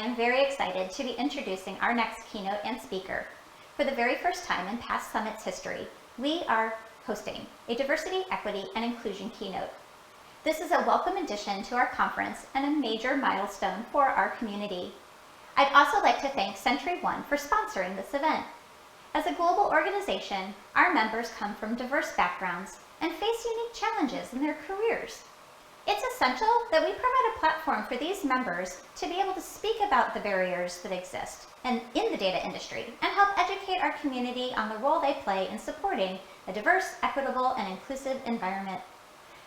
am very excited to be introducing our next keynote and speaker. For the very first time in past Summit's history, we are hosting a Diversity, Equity, and Inclusion Keynote. This is a welcome addition to our conference and a major milestone for our community. I'd also like to thank Century One for sponsoring this event. As a global organization, our members come from diverse backgrounds and face unique challenges in their careers. It's essential that we provide a platform for these members to be able to speak about the barriers that exist in the data industry and help educate our community on the role they play in supporting a diverse, equitable, and inclusive environment.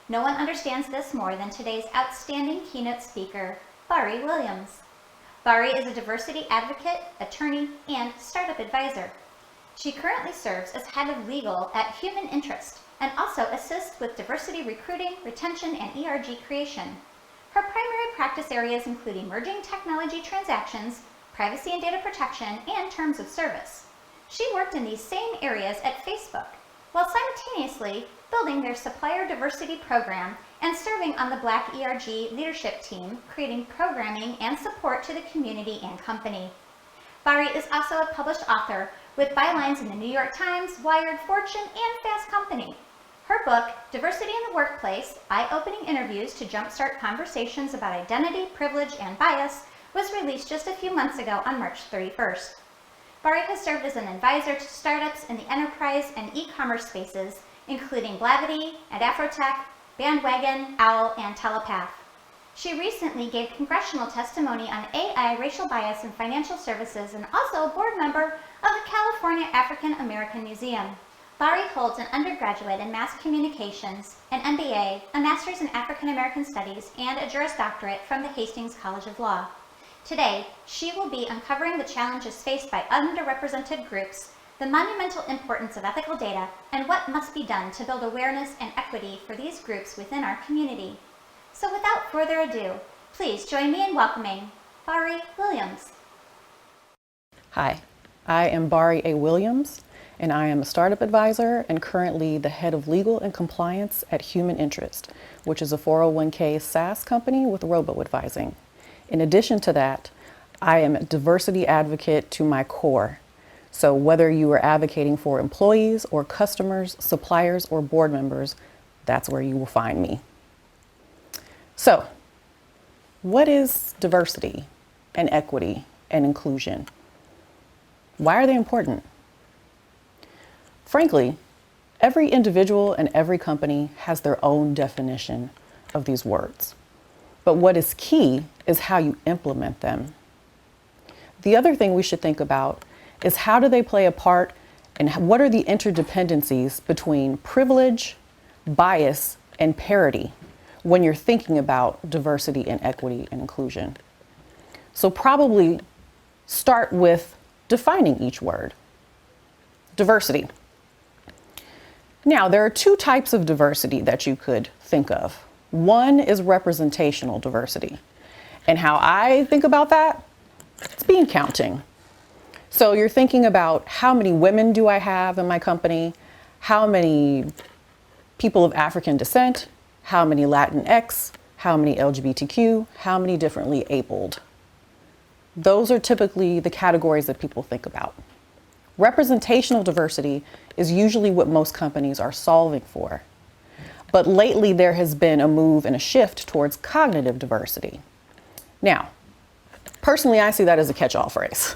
No one understands this more than today's outstanding keynote speaker, Bärí Williams. Bärí is a diversity advocate, attorney, and startup advisor. She currently serves as head of legal at Human Interest and also assists with diversity recruiting, retention, and ERG creation. Her primary practice areas include emerging technology transactions, privacy and data protection, and terms of service. She worked in these same areas at Facebook, while simultaneously building their supplier diversity program and serving on the Black ERG leadership team, creating programming and support to the community and company. Bärí is also a published author with bylines in the New York Times, Wired, Fortune, and Fast Company. Her book, Diversity in the Workplace, Eye-Opening Interviews to Jumpstart Conversations About Identity, Privilege, and Bias, was released just a few months ago on March 31st. Bärí has served as an advisor to startups in the enterprise and e-commerce spaces, including Blavity and Afrotech, Bandwagon, Owl, and Telepath. She recently gave congressional testimony on AI, racial bias in financial services, and also a board member of the California African American Museum. Bärí holds an undergraduate in mass communications, an MBA, a master's in African American studies, and a Juris Doctorate from the Hastings College of Law. Today, she will be uncovering the challenges faced by underrepresented groups, the monumental importance of ethical data, and what must be done to build awareness and equity for these groups within our community. So without further ado, please join me in welcoming Bärí Williams. Hi, I am Bärí A. Williams, and I am a startup advisor and currently the head of legal and compliance at Human Interest, which is a 401k SaaS company with robo-advising. In addition to that, I am a diversity advocate to my core. So whether you are advocating for employees or customers, suppliers, or board members, that's where you will find me. So, what is diversity and equity and inclusion? Why are they important? Frankly, every individual and every company has their own definition of these words. But what is key is how you implement them. The other thing we should think about is how do they play a part and what are the interdependencies between privilege, bias, and parity when you're thinking about diversity and equity and inclusion. So probably start with defining each word. Diversity. Now, there are two types of diversity that you could think of. One is representational diversity. And how I think about that, it's bean counting. So you're thinking about how many women do I have in my company, how many people of African descent, how many Latinx, how many LGBTQ, how many differently abled. Those are typically the categories that people think about. Representational diversity is usually what most companies are solving for. But lately there has been a move and a shift towards cognitive diversity. Now, personally, I see that as a catch-all phrase.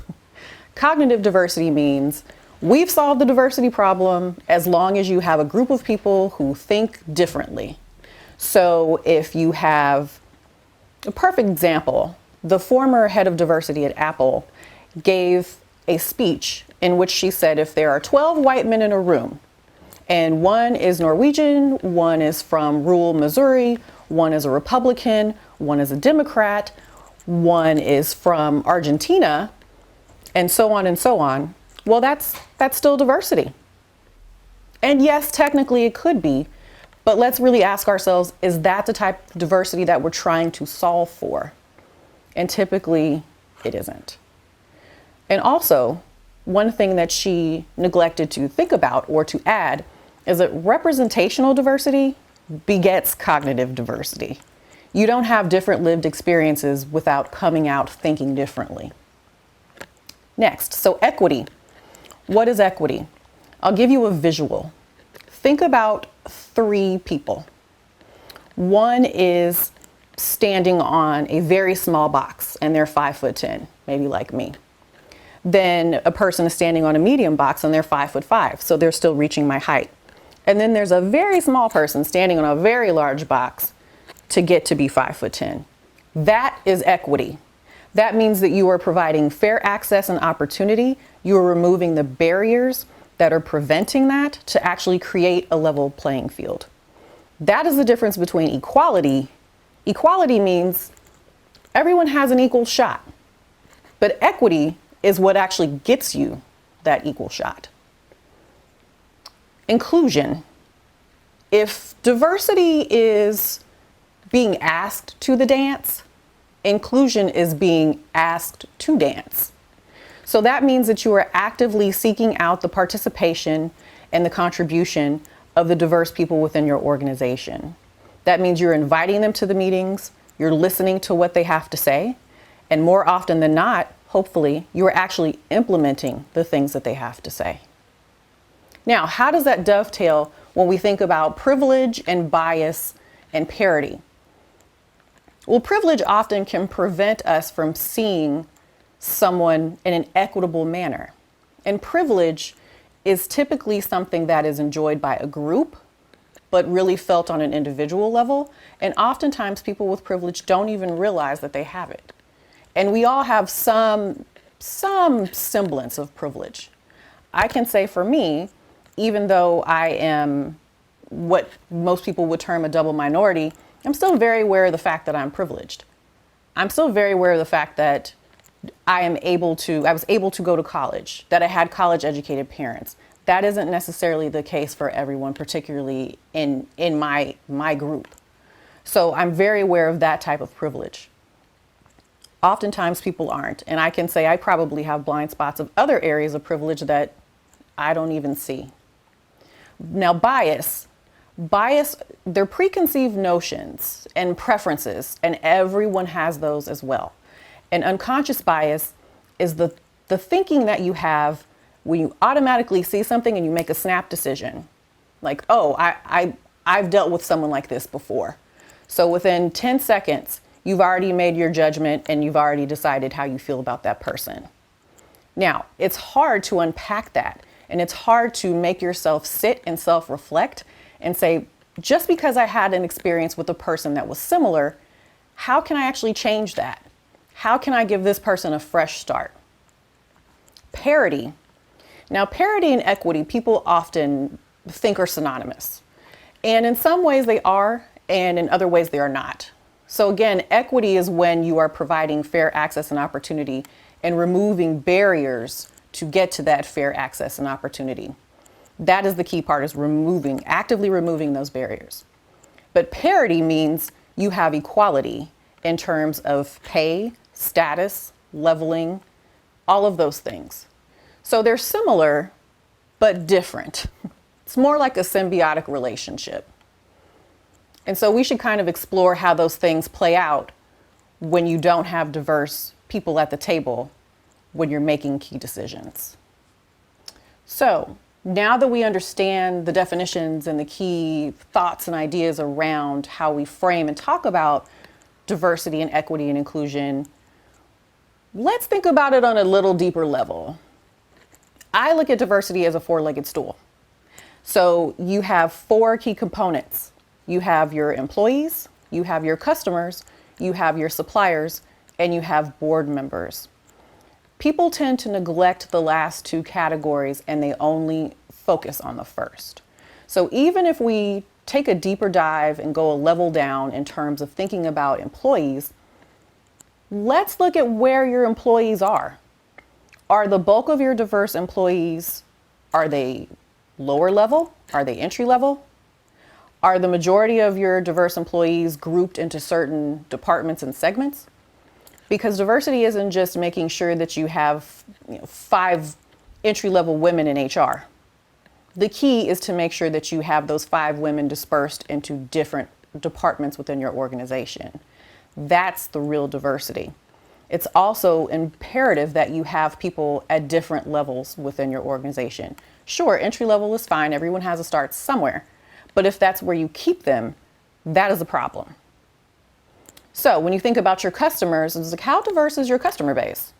Cognitive diversity means we've solved the diversity problem as long as you have a group of people who think differently. So if you have a perfect example, the former head of diversity at Apple gave a speech in which she said if there are 12 white men in a room and one is Norwegian, one is from rural Missouri, one is a Republican, one is a Democrat, one is from Argentina, and so on, well, that's still diversity. And yes, technically it could be, but let's really ask ourselves, is that the type of diversity that we're trying to solve for? And typically it isn't. And also, one thing that she neglected to think about or to add is that representational diversity begets cognitive diversity. You don't have different lived experiences without coming out thinking differently. Next, so equity. What is equity? I'll give you a visual. Think about 3 people. One is standing on a very small box and they're 5'10", maybe like me. Then a person is standing on a medium box and they're 5'5", so they're still reaching my height. And then there's a very small person standing on a very large box to get to be 5'10". That is equity. That means that you are providing fair access and opportunity. You are removing the barriers that are preventing that to actually create a level playing field. That is the difference between equality. Equality means everyone has an equal shot, but equity is what actually gets you that equal shot. Inclusion. If diversity is being asked to the dance, inclusion is being asked to dance. So that means that you are actively seeking out the participation and the contribution of the diverse people within your organization. That means you're inviting them to the meetings, you're listening to what they have to say, and more often than not, hopefully, you are actually implementing the things that they have to say. Now, how does that dovetail when we think about privilege and bias and parity? Well, privilege often can prevent us from seeing someone in an equitable manner. And privilege is typically something that is enjoyed by a group, but really felt on an individual level. And oftentimes people with privilege don't even realize that they have it. And we all have some semblance of privilege. I can say for me, even though I am what most people would term a double minority, I'm still very aware of the fact that I'm privileged. I'm still very aware of the fact that I was able to go to college, that I had college educated parents. That isn't necessarily the case for everyone, particularly in my group. So I'm very aware of that type of privilege. Oftentimes people aren't, and I can say I probably have blind spots of other areas of privilege that I don't even see. Now, bias, they're preconceived notions and preferences, and everyone has those as well. And unconscious bias is the thinking that you have when you automatically see something and you make a snap decision. Like, oh, I've dealt with someone like this before. So within 10 seconds, you've already made your judgment and you've already decided how you feel about that person. Now, it's hard to unpack that, and it's hard to make yourself sit and self-reflect and say, just because I had an experience with a person that was similar, how can I actually change that? How can I give this person a fresh start? Parity. Now, parity and equity, people often think are synonymous. And in some ways they are, and in other ways they are not. So again, equity is when you are providing fair access and opportunity and removing barriers to get to that fair access and opportunity. That is the key part, is actively removing those barriers. But parity means you have equality in terms of pay, status, leveling, all of those things. So they're similar, but different. It's more like a symbiotic relationship. And so we should kind of explore how those things play out when you don't have diverse people at the table when you're making key decisions. So now that we understand the definitions and the key thoughts and ideas around how we frame and talk about diversity and equity and inclusion, let's think about it on a little deeper level. I look at diversity as a four-legged stool. So you have 4 key components. You have your employees, you have your customers, you have your suppliers, and you have board members. People tend to neglect the last 2 categories and they only focus on the first. So even if we take a deeper dive and go a level down in terms of thinking about employees, let's look at where your employees are. Are the bulk of your diverse employees, are they lower level? Are they entry level? Are the majority of your diverse employees grouped into certain departments and segments? Because diversity isn't just making sure that you have 5 entry-level women in HR. The key is to make sure that you have those 5 women dispersed into different departments within your organization. That's the real diversity. It's also imperative that you have people at different levels within your organization. Sure, entry level is fine. Everyone has to start somewhere. But if that's where you keep them, that is a problem. So when you think about your customers, it's like, how diverse is your customer base?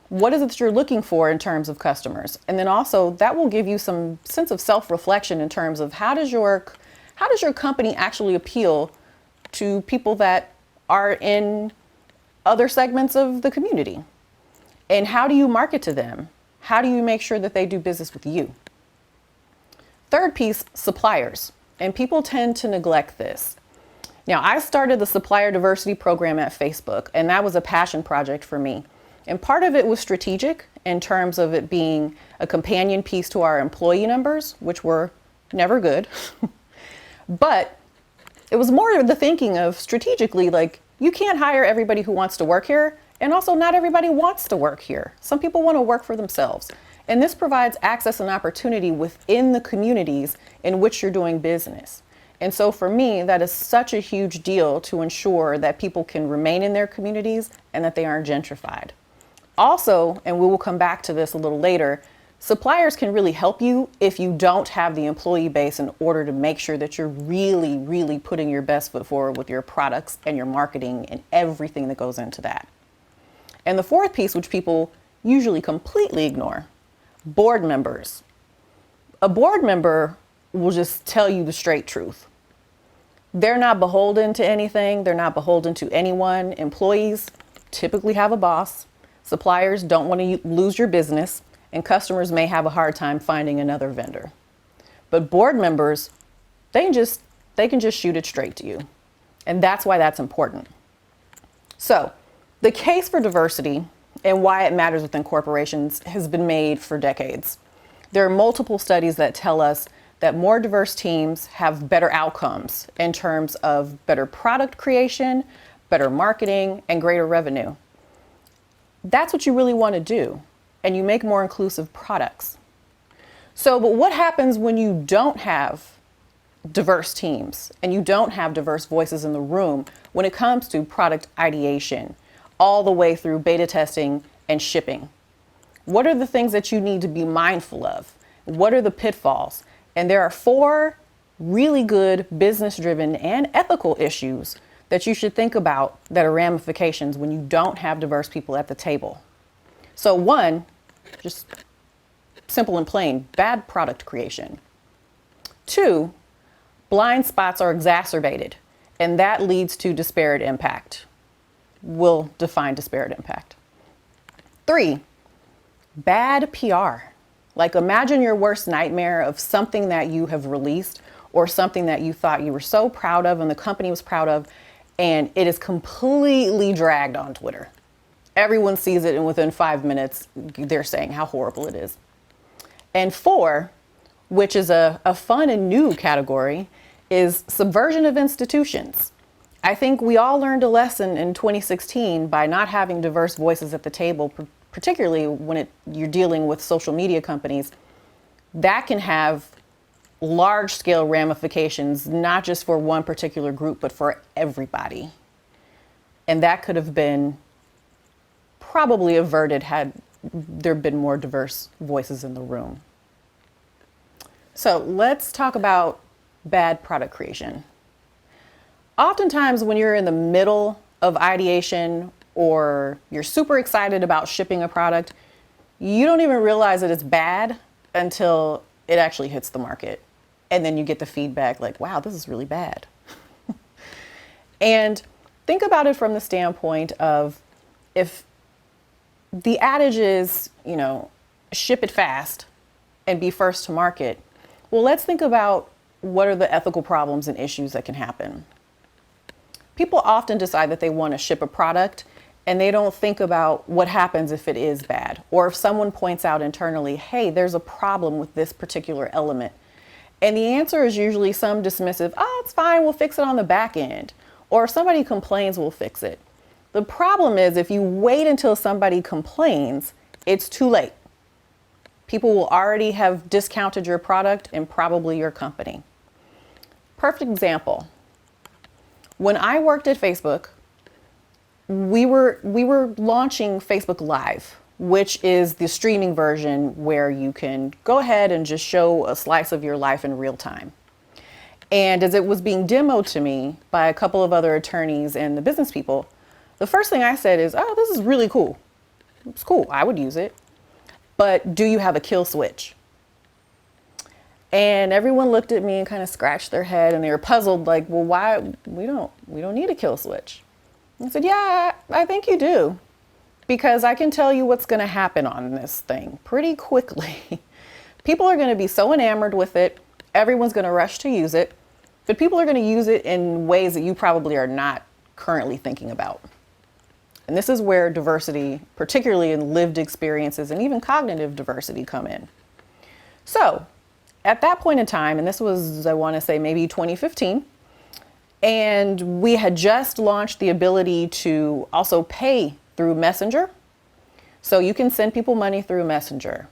What is it that you're looking for in terms of customers? And then also that will give you some sense of self-reflection in terms of how does your company actually appeal to people that are in other segments of the community? And how do you market to them? How do you make sure that they do business with you? Third piece, suppliers. And people tend to neglect this. Now, I started the supplier diversity program at Facebook, and that was a passion project for me. And part of it was strategic in terms of it being a companion piece to our employee numbers, which were never good. But it was more the thinking of strategically, like, you can't hire everybody who wants to work here. And also not everybody wants to work here. Some people want to work for themselves. And this provides access and opportunity within the communities in which you're doing business. And so for me, that is such a huge deal to ensure that people can remain in their communities and that they aren't gentrified. Also, and we will come back to this a little later, suppliers can really help you if you don't have the employee base in order to make sure that you're really, really putting your best foot forward with your products and your marketing and everything that goes into that. And the fourth piece, which people usually completely ignore, board members. A board member will just tell you the straight truth. They're not beholden to anything. They're not beholden to anyone. Employees typically have a boss. Suppliers don't want to lose your business, and customers may have a hard time finding another vendor. But board members, they can just shoot it straight to you. And that's why that's important. So the case for diversity and why it matters within corporations has been made for decades. There are multiple studies that tell us that more diverse teams have better outcomes in terms of better product creation, better marketing, and greater revenue. That's what you really want to do, and you make more inclusive products. So, but what happens when you don't have diverse teams and you don't have diverse voices in the room when it comes to product ideation, all the way through beta testing and shipping? What are the things that you need to be mindful of? What are the pitfalls? And there are 4 really good business-driven and ethical issues that you should think about that are ramifications when you don't have diverse people at the table. So 1, just simple and plain, bad product creation. 2, blind spots are exacerbated, and that leads to disparate impact. We'll define disparate impact. 3, bad PR. Like, imagine your worst nightmare of something that you have released or something that you thought you were so proud of and the company was proud of, and it is completely dragged on Twitter. Everyone sees it, and within 5 minutes, they're saying how horrible it is. And 4, which is a fun and new category, is subversion of institutions. I think we all learned a lesson in 2016 by not having diverse voices at the table, particularly when you're dealing with social media companies. That can have large scale ramifications, not just for one particular group, but for everybody. And that could have been probably averted had there been more diverse voices in the room. So let's talk about bad product creation. Oftentimes when you're in the middle of ideation or you're super excited about shipping a product, you don't even realize that it's bad until it actually hits the market. And then you get the feedback like, wow, this is really bad. And think about it from the standpoint of, if the adage is, ship it fast and be first to market. Well, let's think about what are the ethical problems and issues that can happen. People often decide that they want to ship a product and they don't think about what happens if it is bad, or if someone points out internally, hey, there's a problem with this particular element. And the answer is usually some dismissive, oh, it's fine, we'll fix it on the back end. Or if somebody complains, we'll fix it. The problem is if you wait until somebody complains, it's too late. People will already have discounted your product and probably your company. Perfect example. When I worked at Facebook, we were launching Facebook Live, which is the streaming version where you can go ahead and just show a slice of your life in real time. And as it was being demoed to me by a couple of other attorneys and the business people, the first thing I said is, oh, this is really cool. It's cool. I would use it. But do you have a kill switch? And everyone looked at me and kind of scratched their head, and they were puzzled, like, well, why? We don't need a kill switch. I said, yeah, I think you do, because I can tell you what's going to happen on this thing pretty quickly. People are going to be so enamored with it. Everyone's going to rush to use it, but people are going to use it in ways that you probably are not currently thinking about. And this is where diversity, particularly in lived experiences and even cognitive diversity, come in. So at that point in time, and this was, I want to say maybe 2015, and we had just launched the ability to also pay through Messenger. So you can send people money through Messenger.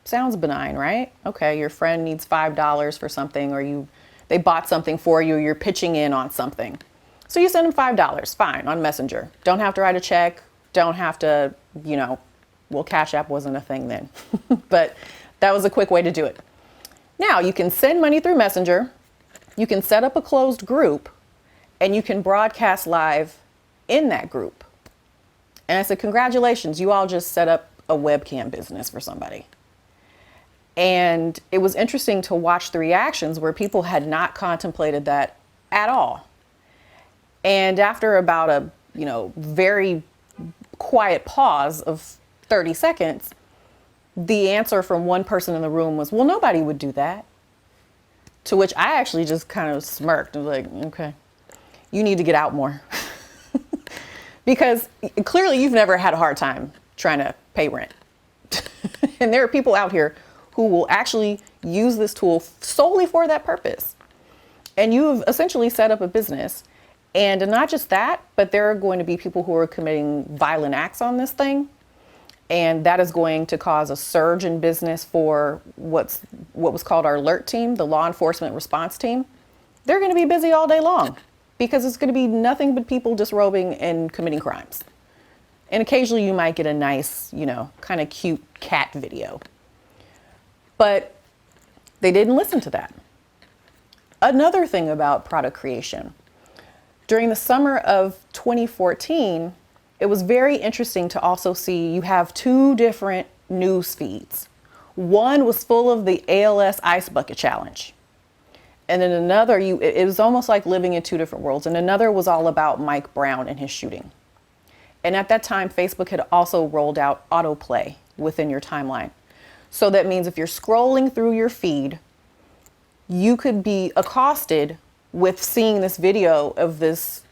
Sounds benign, right? Okay, your friend needs $5 for something, or they bought something for you, you're pitching in on something. So you send them $5, fine, on Messenger. Don't have to write a check, don't have to, well, Cash App wasn't a thing then, but that was a quick way to do it. Now you can send money through Messenger, you can set up a closed group, and you can broadcast live in that group. And I said, congratulations, you all just set up a webcam business for somebody. And it was interesting to watch the reactions where people had not contemplated that at all. And after about a, very quiet pause of 30 seconds, the answer from one person in the room was, well, nobody would do that. To which I actually just kind of smirked and was like, okay, you need to get out more. Because clearly you've never had a hard time trying to pay rent. And there are people out here who will actually use this tool solely for that purpose. And you've essentially set up a business. And not just that, but there are going to be people who are committing violent acts on this thing. And that is going to cause a surge in business for what was called our alert team, the law enforcement response team. They're going to be busy all day long because it's going to be nothing but people disrobing and committing crimes. And occasionally you might get a nice, kind of cute cat video. But they didn't listen to that. Another thing about product creation. During the summer of 2014, it was very interesting to also see you have two different news feeds. One was full of the ALS Ice Bucket Challenge. And then another, it was almost like living in two different worlds. And another was all about Mike Brown and his shooting. And at that time, Facebook had also rolled out Autoplay within your timeline. So that means if you're scrolling through your feed, you could be accosted with seeing this video of this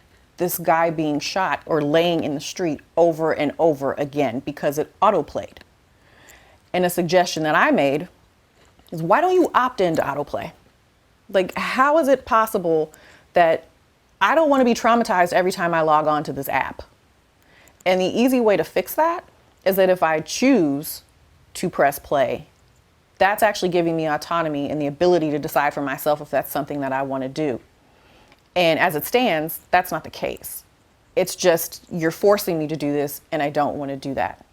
guy being shot or laying in the street over and over again because it autoplayed. And a suggestion that I made is, why don't you opt into autoplay? Like, how is it possible that I don't want to be traumatized every time I log on to this app? And the easy way to fix that is that if I choose to press play, that's actually giving me autonomy and the ability to decide for myself if that's something that I want to do. And as it stands, that's not the case. It's just, you're forcing me to do this and I don't want to do that.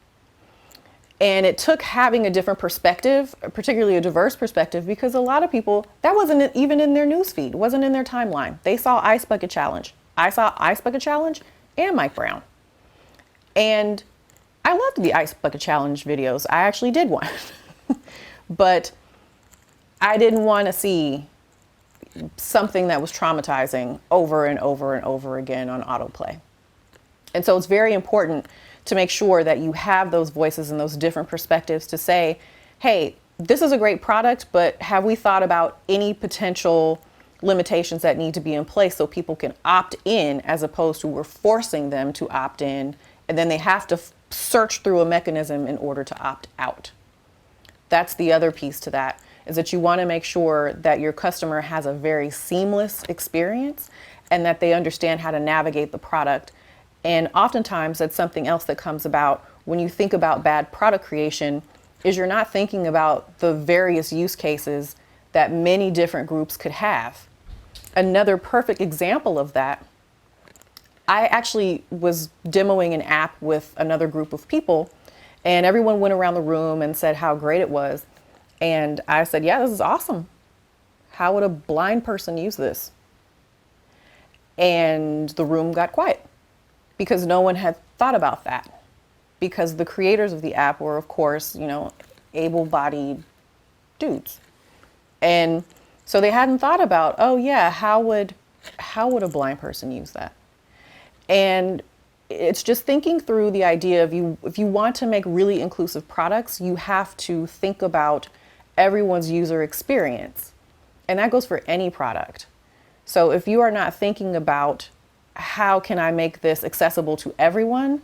And it took having a different perspective, particularly a diverse perspective, because a lot of people, that wasn't even in their newsfeed, wasn't in their timeline. They saw Ice Bucket Challenge. I saw Ice Bucket Challenge and Mike Brown. And I loved the Ice Bucket Challenge videos. I actually did one. But I didn't want to see something that was traumatizing over and over and over again on autoplay. And so it's very important to make sure that you have those voices and those different perspectives to say, hey, this is a great product, but have we thought about any potential limitations that need to be in place so people can opt in, as opposed to we're forcing them to opt in and then they have to search through a mechanism in order to opt out. That's the other piece to that, is that you want to make sure that your customer has a very seamless experience and that they understand how to navigate the product. And oftentimes that's something else that comes about when you think about bad product creation, is you're not thinking about the various use cases that many different groups could have. Another perfect example of that, I actually was demoing an app with another group of people, and everyone went around the room and said how great it was. And I said, yeah, this is awesome. How would a blind person use this? And the room got quiet because no one had thought about that. Because the creators of the app were, of course, able-bodied dudes. And so they hadn't thought about, oh yeah, how would a blind person use that? And it's just thinking through the idea of if you want to make really inclusive products, you have to think about everyone's user experience. And that goes for any product. So if you are not thinking about how can I make this accessible to everyone,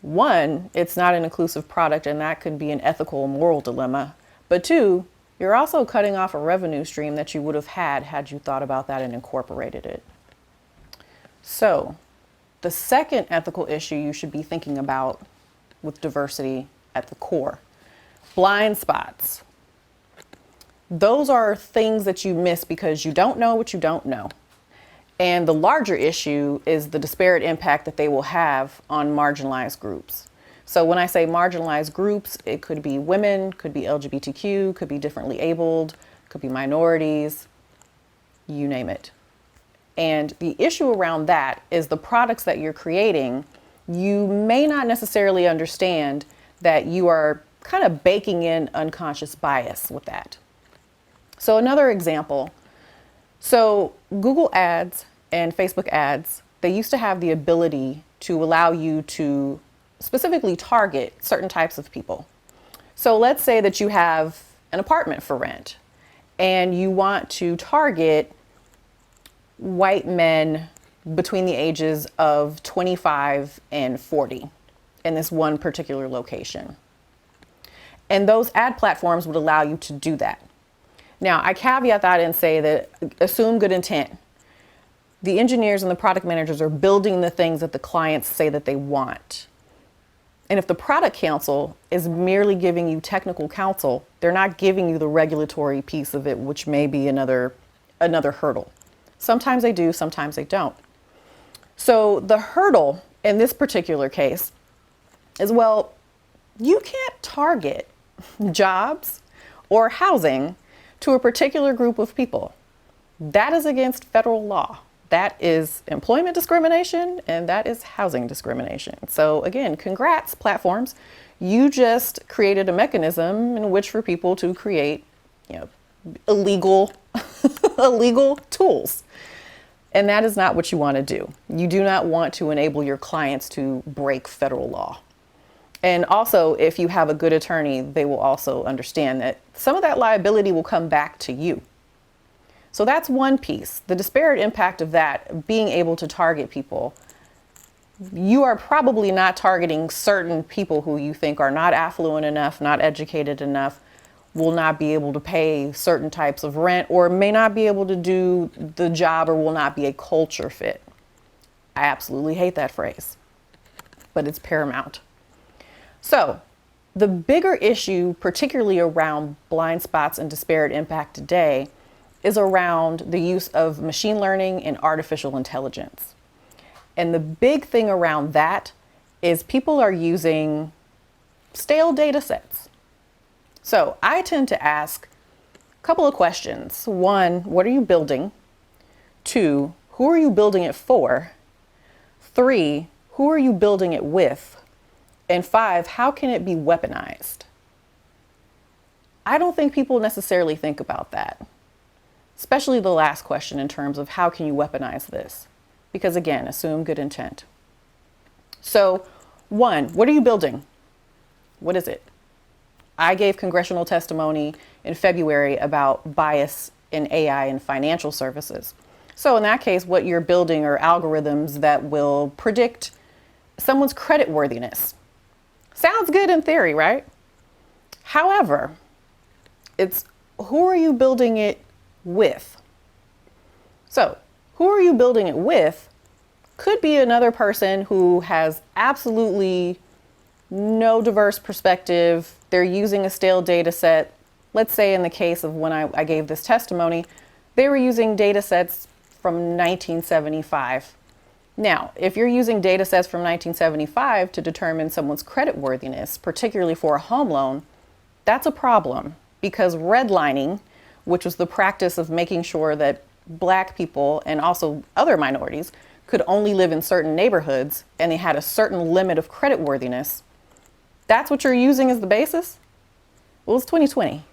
one, it's not an inclusive product, and that could be an ethical and moral dilemma. But two, you're also cutting off a revenue stream that you would have had you thought about that and incorporated it. So the second ethical issue you should be thinking about with diversity at the core, blind spots. Those are things that you miss because you don't know what you don't know. And the larger issue is the disparate impact that they will have on marginalized groups. So when I say marginalized groups, it could be women, could be LGBTQ, could be differently abled, could be minorities, you name it. And the issue around that is the products that you're creating, you may not necessarily understand that you are kind of baking in unconscious bias with that. So another example, so Google ads and Facebook ads, they used to have the ability to allow you to specifically target certain types of people. So let's say that you have an apartment for rent and you want to target white men between the ages of 25 and 40 in this one particular location. And those ad platforms would allow you to do that. Now, I caveat that and say that assume good intent. The engineers and the product managers are building the things that the clients say that they want. And if the product counsel is merely giving you technical counsel, they're not giving you the regulatory piece of it, which may be another hurdle. Sometimes they do, sometimes they don't. So the hurdle in this particular case is, well, you can't target jobs or housing to a particular group of people. That is against federal law. That is employment discrimination and that is housing discrimination. So again, congrats platforms. You just created a mechanism in which for people to create, illegal tools. And that is not what you want to do. You do not want to enable your clients to break federal law. And also, if you have a good attorney, they will also understand that some of that liability will come back to you. So that's one piece. The disparate impact of that, being able to target people. You are probably not targeting certain people who you think are not affluent enough, not educated enough, will not be able to pay certain types of rent, or may not be able to do the job, or will not be a culture fit. I absolutely hate that phrase, but it's paramount. So the bigger issue, particularly around blind spots and disparate impact today, is around the use of machine learning and artificial intelligence. And the big thing around that is people are using stale data sets. So I tend to ask a couple of questions. One, what are you building? Two, who are you building it for? Three, who are you building it with? And five, how can it be weaponized? I don't think people necessarily think about that, especially the last question in terms of how can you weaponize this? Because again, assume good intent. So one, what are you building? What is it? I gave congressional testimony in February about bias in AI and financial services. So in that case, what you're building are algorithms that will predict someone's creditworthiness. Sounds good in theory, right? However, it's who are you building it with? So who are you building it with could be another person who has absolutely no diverse perspective. They're using a stale data set. Let's say in the case of when I gave this testimony, they were using data sets from 1975. Now, if you're using data sets from 1975 to determine someone's creditworthiness, particularly for a home loan, that's a problem because redlining, which was the practice of making sure that Black people and also other minorities could only live in certain neighborhoods and they had a certain limit of creditworthiness, that's what you're using as the basis? Well, it's 2020.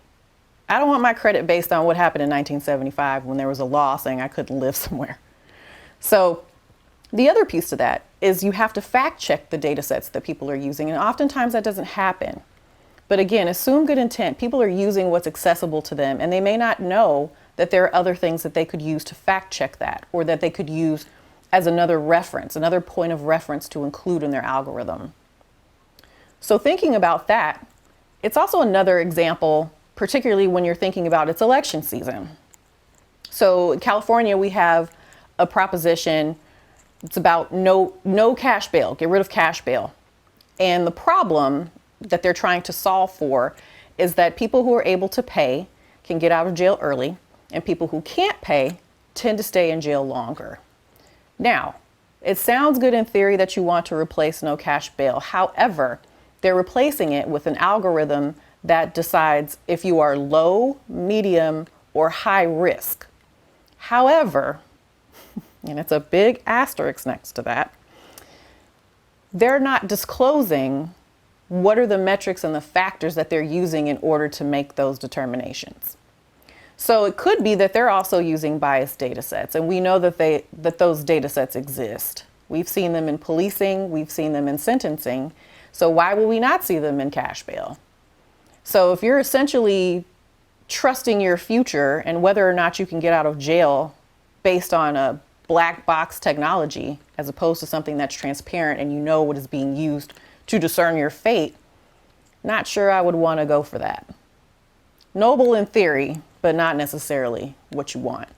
I don't want my credit based on what happened in 1975 when there was a law saying I couldn't live somewhere. So the other piece to that is you have to fact check the data sets that people are using, and oftentimes that doesn't happen. But again, assume good intent. People are using what's accessible to them, and they may not know that there are other things that they could use to fact check that, or that they could use as another reference, another point of reference to include in their algorithm. So thinking about that, it's also another example, particularly when you're thinking about it's election season. So in California, we have a proposition. It's about no cash bail, get rid of cash bail. And the problem that they're trying to solve for is that people who are able to pay can get out of jail early, and people who can't pay tend to stay in jail longer. Now, it sounds good in theory that you want to replace no cash bail. However, they're replacing it with an algorithm that decides if you are low, medium, or high risk. However, and it's a big asterisk next to that, they're not disclosing what are the metrics and the factors that they're using in order to make those determinations. So it could be that they're also using biased data sets, and we know that those data sets exist. We've seen them in policing, we've seen them in sentencing, so why would we not see them in cash bail? So if you're essentially trusting your future and whether or not you can get out of jail based on a black box technology, as opposed to something that's transparent and you know what is being used to discern your fate, not sure I would want to go for that. Noble in theory, but not necessarily what you want.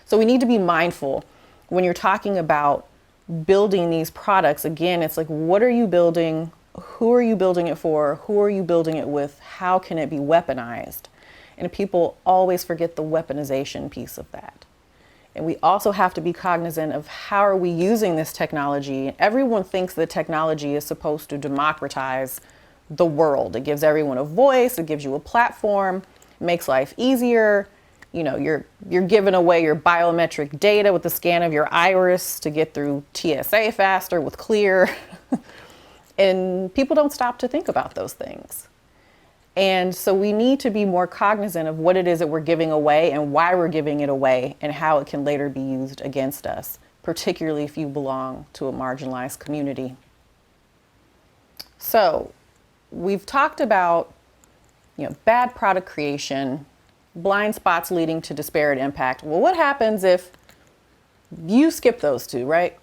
So we need to be mindful when you're talking about building these products. Again, it's like, what are you building? Who are you building it for? Who are you building it with? How can it be weaponized? And people always forget the weaponization piece of that. And we also have to be cognizant of how are we using this technology. Everyone thinks that technology is supposed to democratize the world. It gives everyone a voice, it gives you a platform, makes life easier. You know, you're giving away your biometric data with the scan of your iris to get through TSA faster with Clear. And people don't stop to think about those things. And so we need to be more cognizant of what it is that we're giving away and why we're giving it away and how it can later be used against us, particularly if you belong to a marginalized community. So we've talked about, bad product creation, blind spots leading to disparate impact. Well, what happens if you skip those two, right?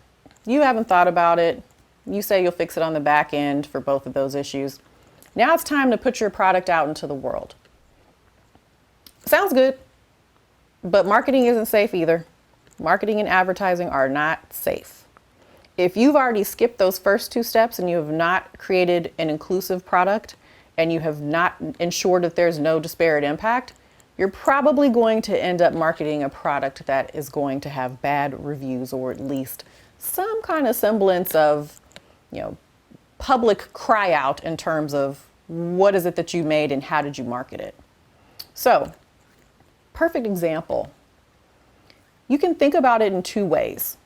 You haven't thought about it. You say you'll fix it on the back end for both of those issues. Now it's time to put your product out into the world. Sounds good, but marketing isn't safe either. Marketing and advertising are not safe. If you've already skipped those first two steps and you have not created an inclusive product and you have not ensured that there's no disparate impact, you're probably going to end up marketing a product that is going to have bad reviews, or at least some kind of semblance of, public cry out in terms of what is it that you made and how did you market it. So, perfect example. You can think about it in two ways.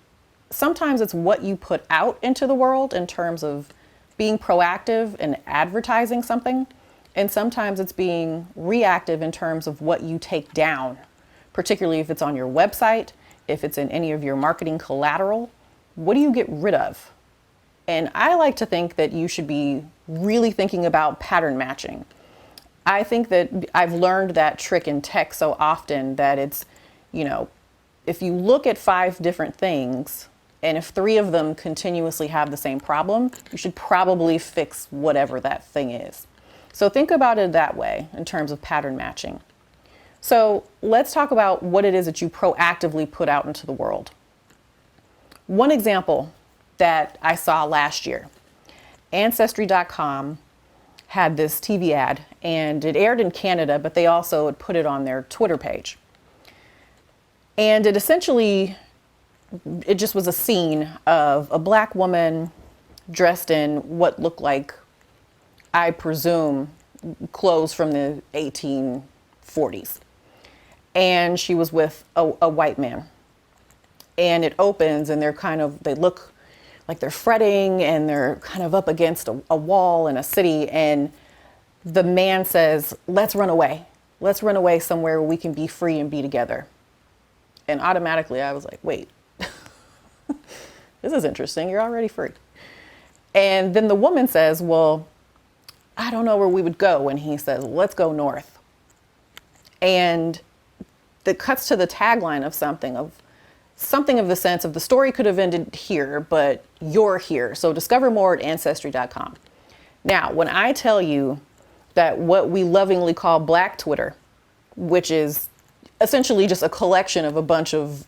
Sometimes it's what you put out into the world in terms of being proactive and advertising something, and sometimes it's being reactive in terms of what you take down, particularly if it's on your website, if it's in any of your marketing collateral. What do you get rid of? And I like to think that you should be really thinking about pattern matching. I think that I've learned that trick in tech so often that it's, if you look at 5 different things, and if 3 of them continuously have the same problem, you should probably fix whatever that thing is. So think about it that way in terms of pattern matching. So let's talk about what it is that you proactively put out into the world. One example that I saw last year, Ancestry.com had this TV ad, and it aired in Canada, but they also had put it on their Twitter page. And it essentially it just was a scene of a black woman dressed in what looked like, I presume, clothes from the 1840s. And she was with a white man. And it opens and they look like they're fretting and they're kind of up against a wall in a city. And the man says, let's run away. Let's run away somewhere where we can be free and be together. And automatically I was like, wait, this is interesting. You're already free. And then the woman says, well, I don't know where we would go. And he says, well, let's go north. And that cuts to the tagline of something of the sense of the story could have ended here, but you're here. So discover more at ancestry.com. Now, when I tell you that what we lovingly call Black Twitter, which is essentially just a collection of a bunch of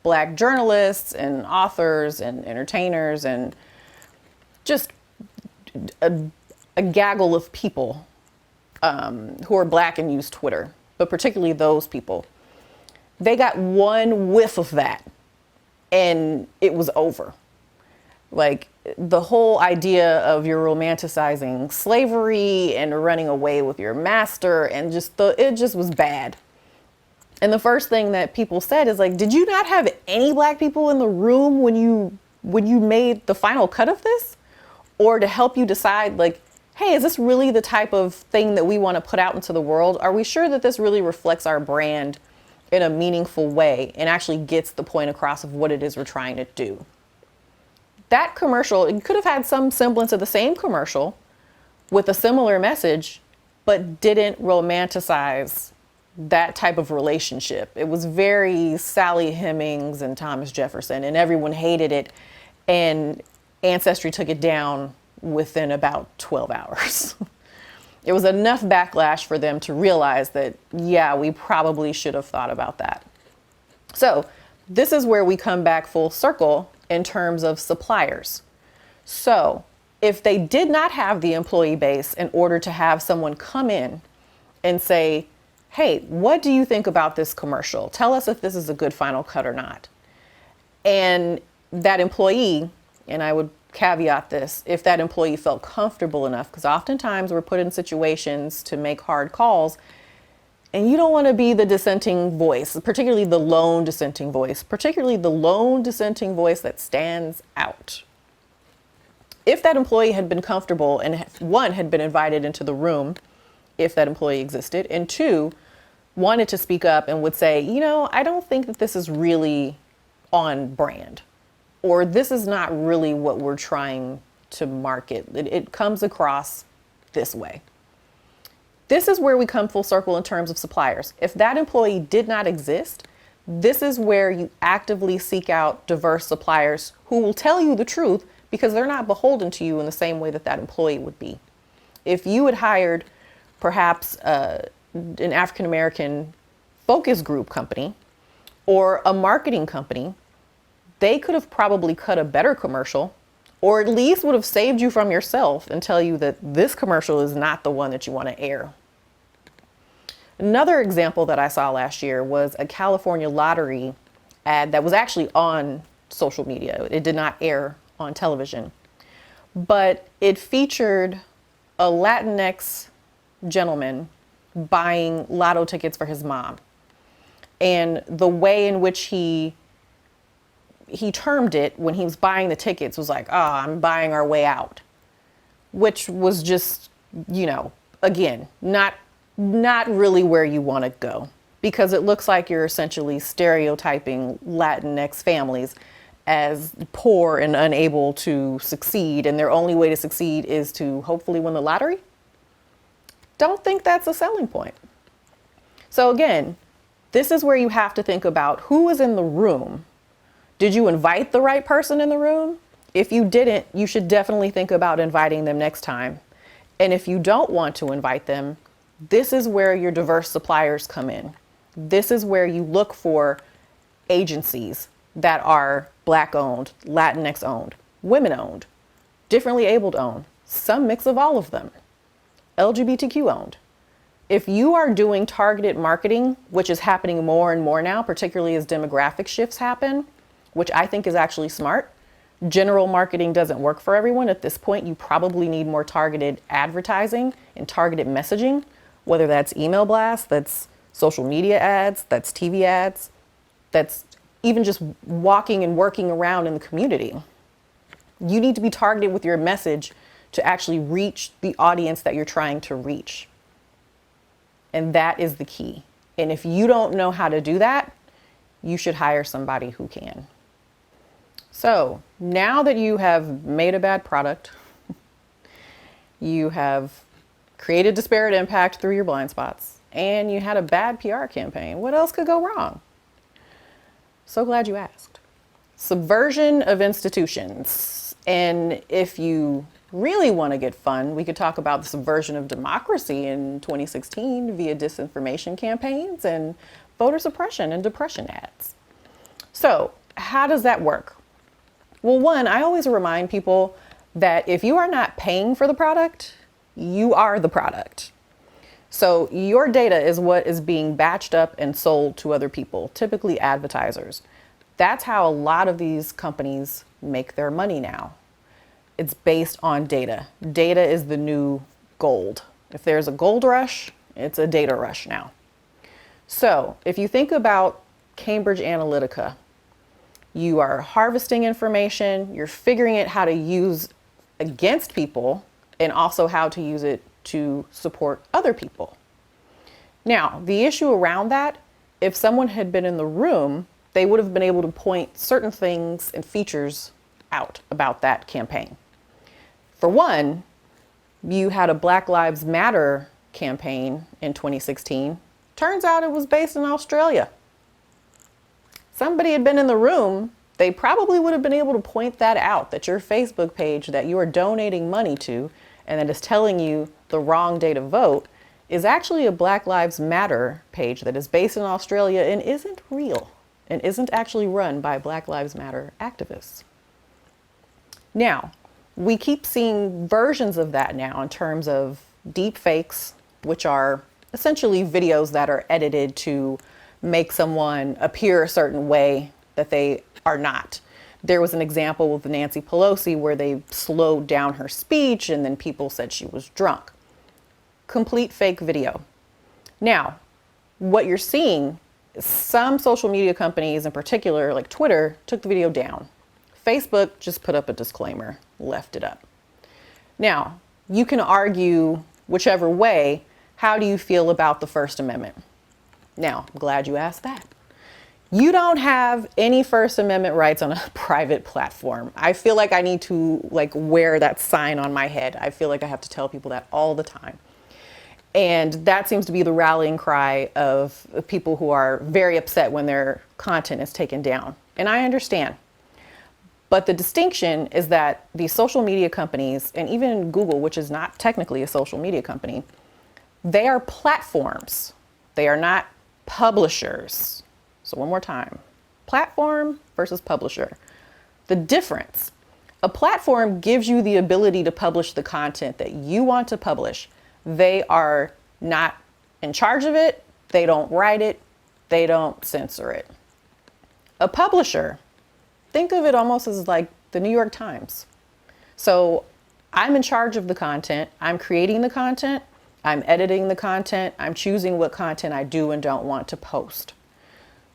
Black journalists and authors and entertainers and just a gaggle of people who are Black and use Twitter, but particularly those people, they got one whiff of that and it was over. Like the whole idea of you're romanticizing slavery and running away with your master and it just was bad. And the first thing that people said is like, did you not have any Black people in the room when you made the final cut of this? Or to help you decide like, hey, is this really the type of thing that we want to put out into the world? Are we sure that this really reflects our brand in a meaningful way and actually gets the point across of what it is we're trying to do? That commercial, it could have had some semblance of the same commercial with a similar message, but didn't romanticize that type of relationship. It was very Sally Hemings and Thomas Jefferson, and everyone hated it. And Ancestry took it down within about 12 hours. It was enough backlash for them to realize that, yeah, we probably should have thought about that. So this is where we come back full circle in terms of suppliers. So if they did not have the employee base in order to have someone come in and say, hey, what do you think about this commercial? Tell us if this is a good final cut or not. And that employee, and I would caveat this, if that employee felt comfortable enough, because oftentimes we're put in situations to make hard calls and you don't want to be the dissenting voice, particularly the lone dissenting voice that stands out. If that employee had been comfortable and one, had been invited into the room, if that employee existed, and two, wanted to speak up and would say, you know, I don't think that this is really on brand, or this is not really what we're trying to market. It comes across this way. This is where we come full circle in terms of suppliers. If that employee did not exist, this is where you actively seek out diverse suppliers who will tell you the truth because they're not beholden to you in the same way that that employee would be. If you had hired perhaps an African-American focus group company or a marketing company, they could have probably cut a better commercial, or at least would have saved you from yourself and tell you that this commercial is not the one that you want to air. Another example that I saw last year was a California lottery ad that was actually on social media. It did not air on television, but it featured a Latinx gentleman buying lotto tickets for his mom. And the way in which he termed it when he was buying the tickets was like, I'm buying our way out, which was just, you know, again, not really where you want to go, because it looks like you're essentially stereotyping Latinx families as poor and unable to succeed, and their only way to succeed is to hopefully win the lottery. Don't think that's a selling point. So again, this is where you have to think about who is in the room. Did you invite the right person in the room? If you didn't, you should definitely think about inviting them next time. And if you don't want to invite them, this is where your diverse suppliers come in. This is where you look for agencies that are Black owned, Latinx owned, women owned, differently abled owned, some mix of all of them, LGBTQ owned. If you are doing targeted marketing, which is happening more and more now, particularly as demographic shifts happen, which I think is actually smart. General marketing doesn't work for everyone. At this point, you probably need more targeted advertising and targeted messaging, whether that's email blasts, that's social media ads, that's TV ads, that's even just walking and working around in the community. You need to be targeted with your message to actually reach the audience that you're trying to reach. And that is the key. And if you don't know how to do that, you should hire somebody who can. So now that you have made a bad product, you have created disparate impact through your blind spots, and you had a bad PR campaign, what else could go wrong? So glad you asked. Subversion of institutions. And if you really want to get fun, we could talk about the subversion of democracy in 2016 via disinformation campaigns and voter suppression and depression ads. So how does that work? Well, one, I always remind people that if you are not paying for the product, you are the product. So your data is what is being batched up and sold to other people, typically advertisers. That's how a lot of these companies make their money now. It's based on data. Data is the new gold. If there's a gold rush, it's a data rush now. So if you think about Cambridge Analytica, you are harvesting information, you're figuring out how to use against people and also how to use it to support other people. Now, the issue around that, if someone had been in the room, they would have been able to point certain things and features out about that campaign. For one, you had a Black Lives Matter campaign in 2016. Turns out it was based in Australia. Somebody had been in the room, they probably would have been able to point that out, that your Facebook page that you are donating money to and that is telling you the wrong day to vote is actually a Black Lives Matter page that is based in Australia and isn't real and isn't actually run by Black Lives Matter activists. Now, we keep seeing versions of that now in terms of deep fakes, which are essentially videos that are edited to make someone appear a certain way that they are not. There was an example with Nancy Pelosi where they slowed down her speech and then people said she was drunk. Complete fake video. Now, what you're seeing is some social media companies in particular, like Twitter, took the video down. Facebook just put up a disclaimer, left it up. Now, you can argue whichever way. How do you feel about the First Amendment? Now, I'm glad you asked that. You don't have any First Amendment rights on a private platform. I feel like I need to wear that sign on my head. I feel like I have to tell people that all the time. And that seems to be the rallying cry of people who are very upset when their content is taken down. And I understand. But the distinction is that these social media companies, and even Google, which is not technically a social media company, they are platforms. They are not publishers. So one more time, platform versus publisher. The difference, a platform gives you the ability to publish the content that you want to publish. They are not in charge of it. They don't write it. They don't censor it. A publisher, think of it almost as like the New York Times. So I'm in charge of the content. I'm creating the content. I'm editing the content. I'm choosing what content I do and don't want to post.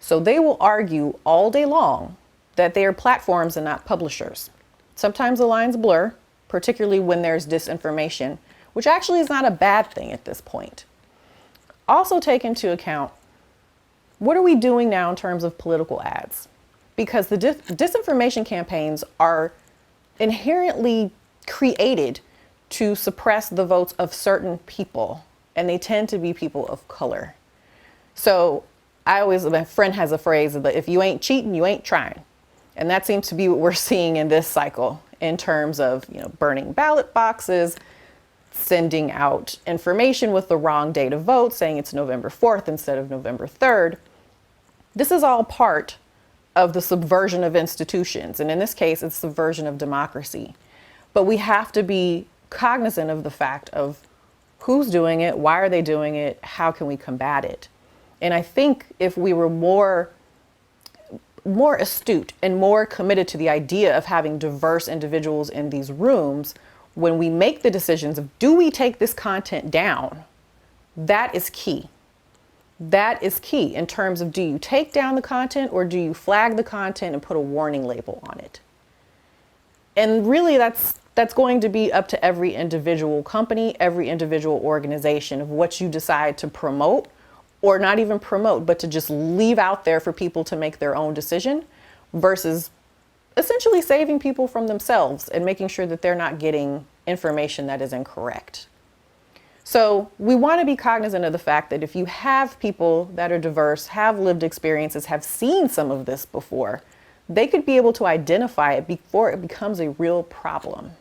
So they will argue all day long that they are platforms and not publishers. Sometimes the lines blur, particularly when there's disinformation, which actually is not a bad thing at this point. Also take into account, what are we doing now in terms of political ads? Because the disinformation campaigns are inherently created to suppress the votes of certain people, and they tend to be people of color. So my friend has a phrase that if you ain't cheating, you ain't trying. And that seems to be what we're seeing in this cycle in terms of, burning ballot boxes, sending out information with the wrong day to vote, saying it's November 4th instead of November 3rd. This is all part of the subversion of institutions. And in this case, it's subversion of democracy. But we have to be cognizant of the fact of who's doing it, why are they doing it, how can we combat it? And I think if we were more more astute and more committed to the idea of having diverse individuals in these rooms when we make the decisions of, do we take this content down? That is key. That is key in terms of, do you take down the content or do you flag the content and put a warning label on it? And really that's going to be up to every individual company, every individual organization of what you decide to promote, or not even promote, but to just leave out there for people to make their own decision, versus essentially saving people from themselves and making sure that they're not getting information that is incorrect. So we want to be cognizant of the fact that if you have people that are diverse, have lived experiences, have seen some of this before, they could be able to identify it before it becomes a real problem.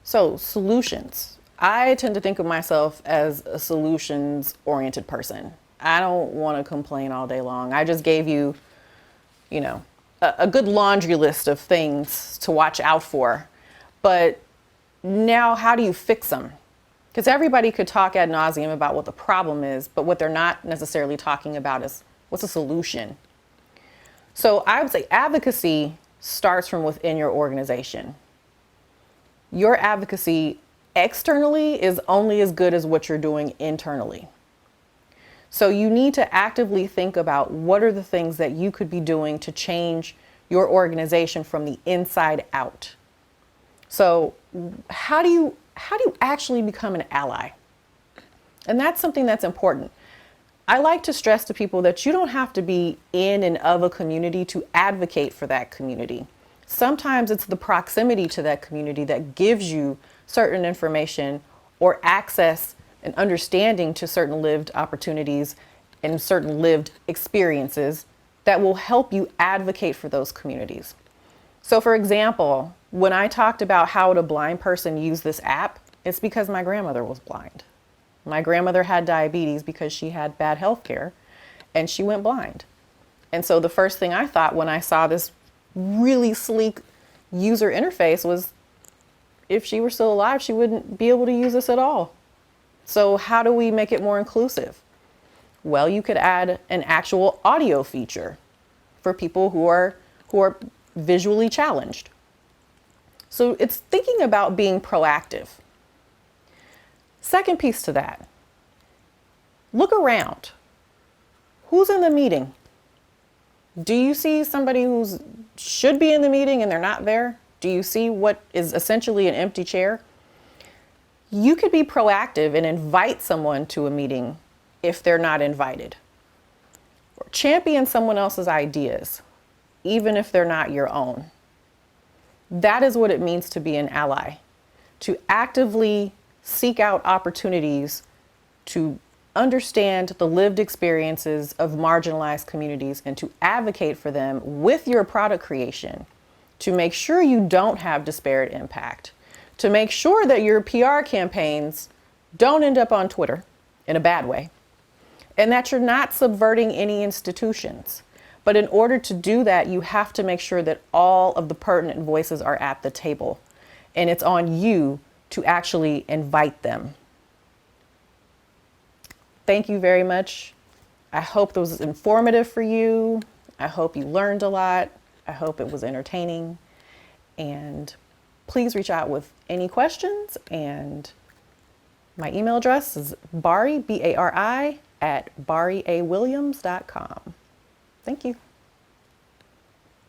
So solutions. I tend to think of myself as a solutions-oriented person. I don't want to complain all day long. I just gave you, a good laundry list of things to watch out for. But now how do you fix them? Because everybody could talk ad nauseum about what the problem is, but what they're not necessarily talking about is what's a solution. So I would say advocacy starts from within your organization. Your advocacy externally is only as good as what you're doing internally. So you need to actively think about what are the things that you could be doing to change your organization from the inside out. So how do you actually become an ally? And that's something that's important. I like to stress to people that you don't have to be in and of a community to advocate for that community. Sometimes it's the proximity to that community that gives you certain information or access and understanding to certain lived opportunities and certain lived experiences that will help you advocate for those communities. So for example, when I talked about how would a blind person use this app, it's because my grandmother was blind. My grandmother had diabetes because she had bad health care and she went blind. And so the first thing I thought when I saw this really sleek user interface was, if she were still alive, she wouldn't be able to use this at all. So how do we make it more inclusive? Well, you could add an actual audio feature for people who are visually challenged. So it's thinking about being proactive. Second piece to that, look around. Who's in the meeting? Do you see somebody who should be in the meeting and they're not there? Do you see what is essentially an empty chair? You could be proactive and invite someone to a meeting if they're not invited. Or champion someone else's ideas, even if they're not your own. That is what it means to be an ally, to actively seek out opportunities to understand the lived experiences of marginalized communities and to advocate for them with your product creation, to make sure you don't have disparate impact, to make sure that your PR campaigns don't end up on Twitter in a bad way, and that you're not subverting any institutions. But in order to do that, you have to make sure that all of the pertinent voices are at the table, and it's on you to actually invite them. Thank you very much. I hope this was informative for you. I hope you learned a lot. I hope it was entertaining. And please reach out with any questions. And my email address is Bärí, B-A-R-I, @BäríAWilliams.com. Thank you.